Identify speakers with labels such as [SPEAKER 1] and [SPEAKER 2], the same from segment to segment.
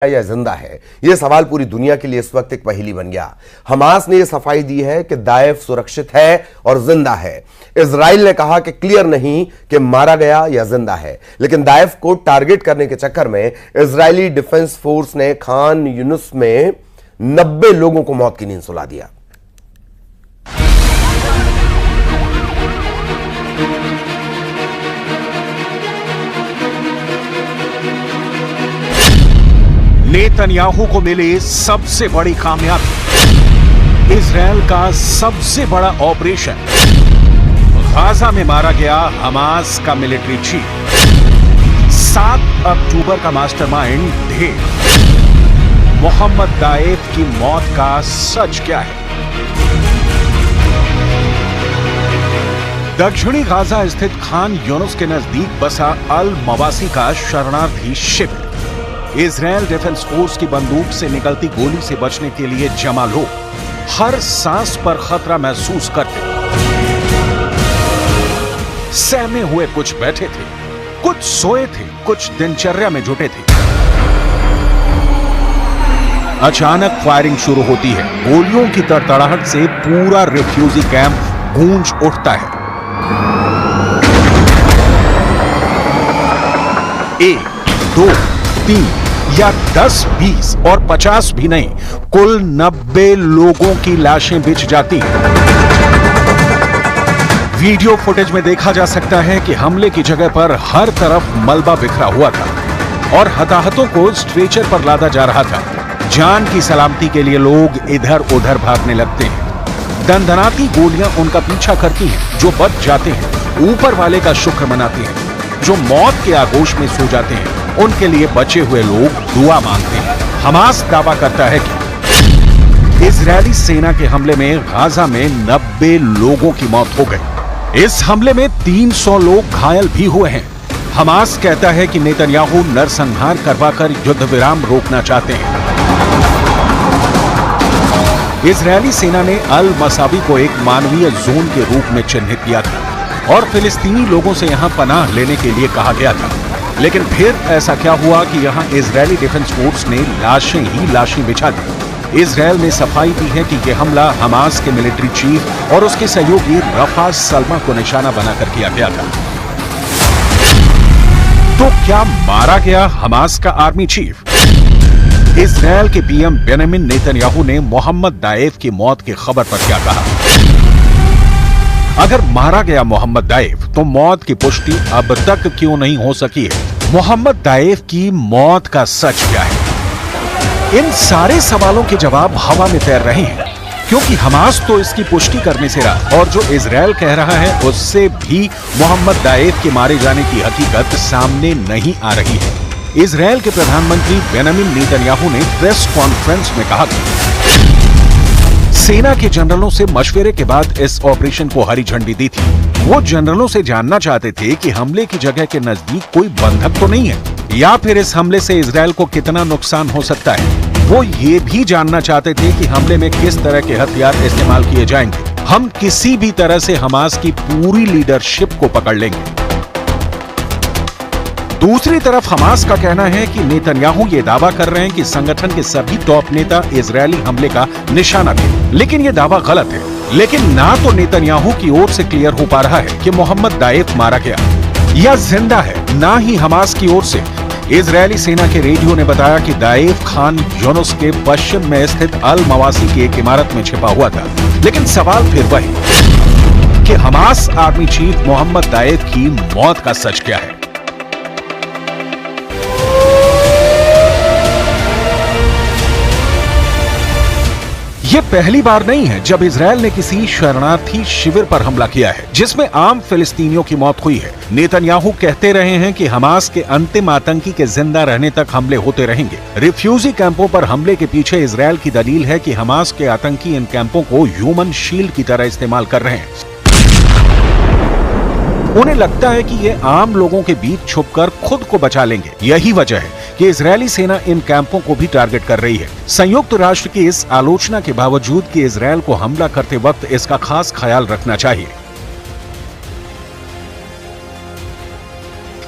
[SPEAKER 1] या जिंदा है? यह सवाल पूरी दुनिया के लिए इस वक्त एक पहेली बन गया। हमास ने यह सफाई दी है कि दाइफ सुरक्षित है और जिंदा है। इजराइल ने कहा कि क्लियर नहीं कि मारा गया या जिंदा है, लेकिन दाइफ को टारगेट करने के चक्कर में इजरायली डिफेंस फोर्स ने खान यूनुस में 90 लोगों को मौत की नींद सुला दिया।
[SPEAKER 2] नेतन्याहू को मिली सबसे बड़ी कामयाबी, इजराइल का सबसे बड़ा ऑपरेशन। गाजा में मारा गया हमास का मिलिट्री चीफ। 7 अक्टूबर का मास्टरमाइंड ढेर। मोहम्मद दाइफ की मौत का सच क्या है? दक्षिणी गाजा स्थित खान यूनुस के नजदीक बसा अल मवासी का शरणार्थी शिविर। इजराइल डिफेंस फोर्स की बंदूक से निकलती गोली से बचने के लिए जमा लोग हर सांस पर खतरा महसूस करते। सहमे हुए कुछ बैठे थे, कुछ सोए थे, कुछ दिनचर्या में जुटे थे। अचानक फायरिंग शुरू होती है। गोलियों की तड़तड़ाहट से पूरा रिफ्यूजी कैंप गूंज उठता है। 1, 2, 3 या 10, 20 और 50 भी नहीं, कुल 90 लोगों की लाशें बिछ जाती हैं। वीडियो फुटेज में देखा जा सकता है कि हमले की जगह पर हर तरफ मलबा बिखरा हुआ था और हताहतों को स्ट्रेचर पर लादा जा रहा था। जान की सलामती के लिए लोग इधर उधर भागने लगते हैं। दंदनाती गोलियां उनका पीछा करती हैं। जो बच जाते हैं ऊपर वाले का शुक्र मनाते हैं। जो मौत के आगोश में सो जाते हैं उनके लिए बचे हुए लोग दुआ मांगते हैं। हमास दावा करता है कि इजरायली सेना के हमले में गाजा में 90 लोगों की मौत हो गई। इस हमले में 300 लोग घायल भी हुए हैं। हमास कहता है कि नेतन्याहू नरसंहार करवाकर युद्ध विराम रोकना चाहते हैं। इजरायली सेना ने अल मसावी को एक मानवीय जोन के रूप में चिन्हित किया था और फिलिस्तीनी लोगों से यहां पनाह लेने के लिए कहा गया था। लेकिन फिर ऐसा क्या हुआ कि यहां इजरायली डिफेंस फोर्स ने लाशें ही लाशें बिछा दी। इजरायल ने सफाई दी है कि यह हमला हमास के मिलिट्री चीफ और उसके सहयोगी रफा सलमा को निशाना बनाकर किया गया था। तो क्या मारा गया हमास का आर्मी चीफ? इजरायल के पीएम बेंजामिन नेतन्याहू ने मोहम्मद दाइफ की मौत की खबर पर क्या कहा? अगर मारा गया मोहम्मद दाइफ तो मौत की पुष्टि अब तक क्यों नहीं हो सकी है? मोहम्मद दाइफ की मौत का सच क्या है? इन सारे सवालों के जवाब हवा में तैर रहे हैं, क्योंकि हमास तो इसकी पुष्टि करने से रहा और जो इजरायल कह रहा है उससे भी मोहम्मद दाइफ के मारे जाने की हकीकत सामने नहीं आ रही है। इजरायल के प्रधानमंत्री बेंजामिन नेतन्याहू ने प्रेस कॉन्फ्रेंस में कहा सेना के जनरलों से मशवरे के बाद इस ऑपरेशन को हरी झंडी दी थी। वो जनरलों से जानना चाहते थे कि हमले की जगह के नजदीक कोई बंधक तो नहीं है, या फिर इस हमले से इजरायल को कितना नुकसान हो सकता है। वो ये भी जानना चाहते थे कि हमले में किस तरह के हथियार इस्तेमाल किए जाएंगे। हम किसी भी तरह से हमास की पूरी लीडरशिप को पकड़ लेंगे। दूसरी तरफ हमास का कहना है कि नेतन्याहू ये दावा कर रहे हैं कि संगठन के सभी टॉप नेता इजरायली हमले का निशाना थे, लेकिन ये दावा गलत है। लेकिन ना तो नेतन्याहू की ओर से क्लियर हो पा रहा है कि मोहम्मद दाइफ मारा गया या जिंदा है, ना ही हमास की ओर से। इजरायली सेना के रेडियो ने बताया कि दाइफ खान यूनुस के पश्चिम में स्थित अल मवासी की एक इमारत में छिपा हुआ था। लेकिन सवाल फिर वही कि हमास आर्मी चीफ मोहम्मद दाइफ की मौत का सच क्या है? ये पहली बार नहीं है जब इजरायल ने किसी शरणार्थी शिविर पर हमला किया है जिसमें आम फिलिस्तीनियों की मौत हुई है। नेतन्याहू कहते रहे हैं कि हमास के अंतिम आतंकी के जिंदा रहने तक हमले होते रहेंगे। रिफ्यूजी कैंपों पर हमले के पीछे इजरायल की दलील है कि हमास के आतंकी इन कैंपों को ह्यूमन शील्ड की तरह इस्तेमाल कर रहे हैं। उन्हें लगता है कि ये आम लोगों के बीच छुपकर खुद को बचा लेंगे। यही वजह है कि इजरायली सेना इन कैंपों को भी टारगेट कर रही है। संयुक्त राष्ट्र की इस आलोचना के बावजूद कि इजरायल को हमला करते वक्त इसका खास ख्याल रखना चाहिए।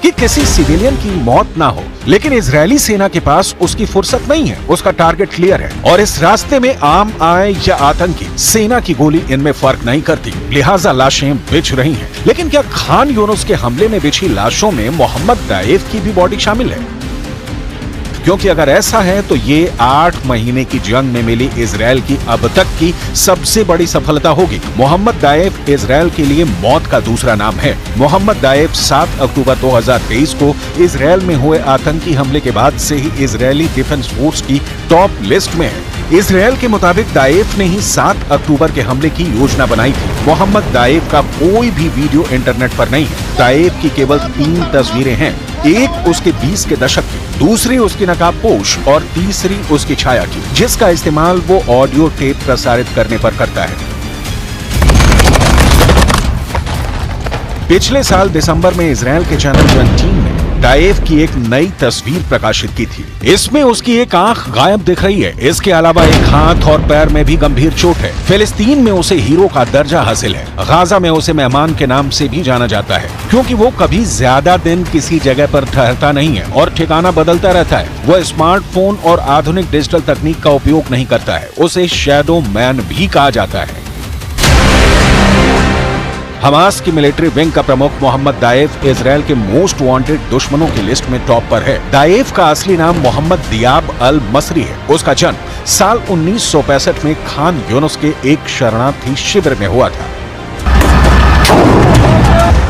[SPEAKER 2] कि किसी सिविलियन की मौत ना हो, लेकिन इजरायली सेना के पास उसकी फुर्सत नहीं है। उसका टारगेट क्लियर है और इस रास्ते में आम आए या आतंकी, सेना की गोली इनमें फर्क नहीं करती, लिहाजा लाशें बिछ रही हैं। लेकिन क्या खान यूनुस के हमले में बिछी लाशों में मोहम्मद दाएफ की भी बॉडी शामिल है? क्योंकि अगर ऐसा है तो ये 8 महीने की जंग में मिली इजरायल की अब तक की सबसे बड़ी सफलता होगी। मोहम्मद दाएफ इजरायल के लिए मौत का दूसरा नाम है। मोहम्मद दाएफ 7 अक्टूबर 2023 को इजरायल में हुए आतंकी हमले के बाद से ही इजरायली डिफेंस फोर्स की टॉप लिस्ट में है। इजरायल के मुताबिक दाएफ ने ही 7 अक्टूबर के हमले की योजना बनाई थी। मोहम्मद दाएफ का कोई भी वीडियो इंटरनेट पर नहीं है। दाएफ की केवल 3 तस्वीरें हैं, एक उसके 20 के दशक की, दूसरी उसकी नकाबपोश और तीसरी उसकी छाया की, जिसका इस्तेमाल वो ऑडियो टेप प्रसारित करने पर करता है। पिछले साल दिसंबर में इजरायल के चैनल 17 ने दाएफ की एक नई तस्वीर प्रकाशित की थी। इसमें उसकी एक आंख गायब दिख रही है। इसके अलावा एक हाथ और पैर में भी गंभीर चोट है। फिलिस्तीन में उसे हीरो का दर्जा हासिल है। गाजा में उसे मेहमान के नाम से भी जाना जाता है, क्योंकि वो कभी ज्यादा दिन किसी जगह पर ठहरता नहीं है और ठिकाना बदलता रहता है। वह स्मार्टफोन और आधुनिक डिजिटल तकनीक का उपयोग नहीं करता है। उसे शैडो मैन भी कहा जाता है। हमास की मिलिट्री विंग का प्रमुख मोहम्मद दाएफ इजरायल के मोस्ट वांटेड दुश्मनों की लिस्ट में टॉप पर है। दाएफ का असली नाम मोहम्मद दियाब अल मसरी है। उसका जन्म साल 1965 में खान यूनुस के एक शरणार्थी शिविर में हुआ था।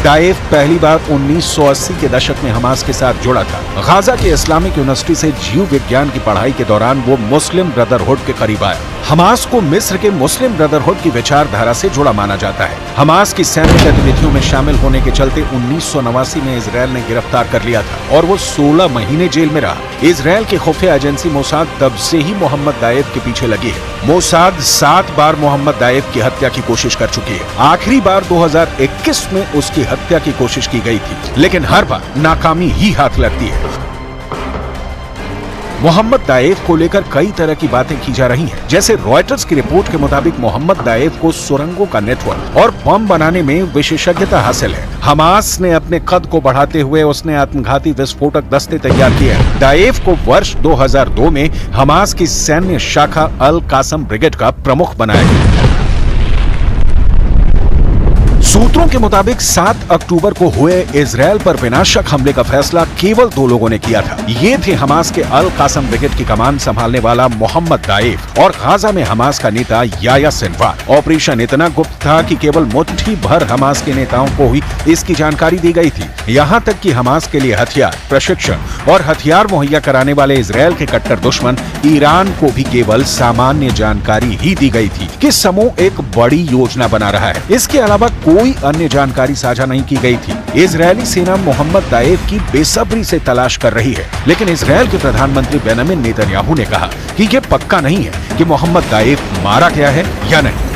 [SPEAKER 2] दाएफ पहली बार 1980 के दशक में हमास के साथ जुड़ा था। गाजा के इस्लामिक यूनिवर्सिटी से जीव विज्ञान की पढ़ाई के दौरान वो मुस्लिम ब्रदरहुड के करीब आया। हमास को मिस्र के मुस्लिम ब्रदरहुड की विचारधारा से जुड़ा माना जाता है। हमास की सैन्य गतिविधियों में शामिल होने के चलते 1989 में इजरायल ने गिरफ्तार कर लिया था और वो 16 महीने जेल में रहा। इजरायल की खुफिया एजेंसी मोसाद तब से ही मोहम्मद दाएफ के पीछे लगी है। मोसाद 7 बार मोहम्मद दाएफ की हत्या की कोशिश कर चुकी है। आखिरी बार 2021 में उसकी हत्या की कोशिश की गई थी, लेकिन हर बार नाकामी ही हाथ लगती है। मोहम्मद दाएफ को लेकर कई तरह की बातें की जा रही हैं। जैसे रॉयटर्स की रिपोर्ट के मुताबिक मोहम्मद दाएफ को सुरंगों का नेटवर्क और बम बनाने में विशेषज्ञता हासिल है। हमास ने अपने कद को बढ़ाते हुए उसने आत्मघाती विस्फोटक दस्ते तैयार किए हैं। दाएफ को वर्ष 2002 में हमास की सैन्य शाखा अल कासम ब्रिगेड का प्रमुख बनाया गया। सूत्रों के मुताबिक 7 अक्टूबर को हुए इजरायल पर विनाशक हमले का फैसला केवल 2 लोगों ने किया था। ये थे हमास के अल कासम ब्रिगेड की कमान संभालने वाला मोहम्मद दाएफ और गाजा में हमास का नेता याया सिनवार। ऑपरेशन इतना गुप्त था कि केवल मुट्ठी भर हमास के नेताओं को ही इसकी जानकारी दी गई थी। यहाँ तक कि हमास के लिए हथियार, प्रशिक्षण और हथियार मुहैया कराने वाले इजरायल के कट्टर दुश्मन ईरान को भी केवल सामान्य जानकारी ही दी गई थी कि समूह एक बड़ी योजना बना रहा है। इसके अलावा कोई अन्य जानकारी साझा नहीं की गई थी। इजरायली सेना मोहम्मद दाएफ की बेसब्री से तलाश कर रही है, लेकिन इजरायल के प्रधानमंत्री बेंजामिन नेतन्याहू ने कहा कि यह पक्का नहीं है कि मोहम्मद दाएफ मारा गया है या नहीं।